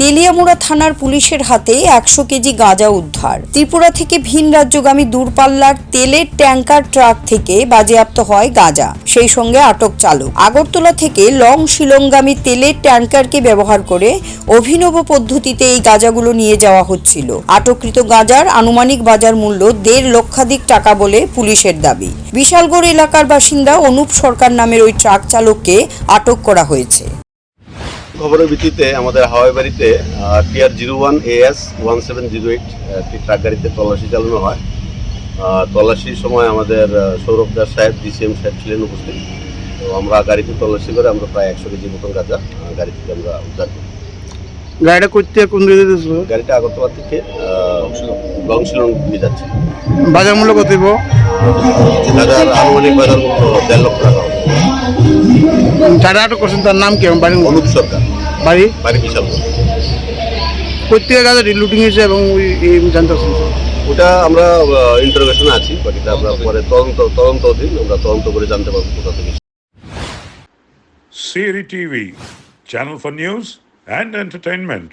তেলিয়ামুড়া থানার পুলিশের হাতে 100 কেজি গাঁজা উদ্ধার। ত্রিপুরা থেকে ভিন রাজ্যগামী দূরপাল্লার তেলের ট্যাঙ্কার ট্রাক থেকে বাজেয়াপ্ত হয় গাঁজা, সেই সঙ্গে আটক চালক। আগরতলা থেকে লং শিলংগামী তেলের ট্যাঙ্কারকে ব্যবহার করে অভিনব পদ্ধতিতে এই গাঁজাগুলো নিয়ে যাওয়া হচ্ছিল। আটককৃত গাঁজার আনুমানিক বাজার মূল্য 1.5 লক্ষাধিক টাকা বলে পুলিশের দাবি। বিশালগড় এলাকার বাসিন্দা অনুপ সরকার নামের ওই ট্রাক চালককে আটক করা হয়েছে। খবরের ভিত্তিতে আমাদের হাওয়াই বাড়িতে টিআর 01 AS 1708 একটি ট্রাক গাড়িতে তল্লাশি চালানো হয়। তল্লাশির সময় আমাদের সৌরভ দাস সাহেব DCM সাহেব ছিলেন উপস্থিত। তো আমরা গাড়িতে তল্লাশি করে আমরা প্রায় 100 কেজি মতন গাঁজা গাড়ি থেকে আমরা উদ্ধার করি। গাড়িটা করতে কোন দিকে যাচ্ছিল? গাড়িটা আগরতলা থেকে লং শিলং দিকে যাচ্ছে। বাজার মূল্য কত দিব? গাঁজার আনুমানিক বাজার মূল্য 1.5 লক্ষ টাকা হবে। যারা আটক করছেন তার নাম কি? বাড়ি অনুপ সরকার, বাড়ি বাড়ি বিশালগড়। প্রত্যেকের গাড়ি লুটিং হয়েছে এবং জানতে পারছেন ওটা আমরা ইন্টারোগেশনে আছি, বাকিটা আমরা পরে তদন্ত অধীন আমরা তদন্ত করে জানতে পারবো কোথা থেকে। Siri TV, channel for news and entertainment.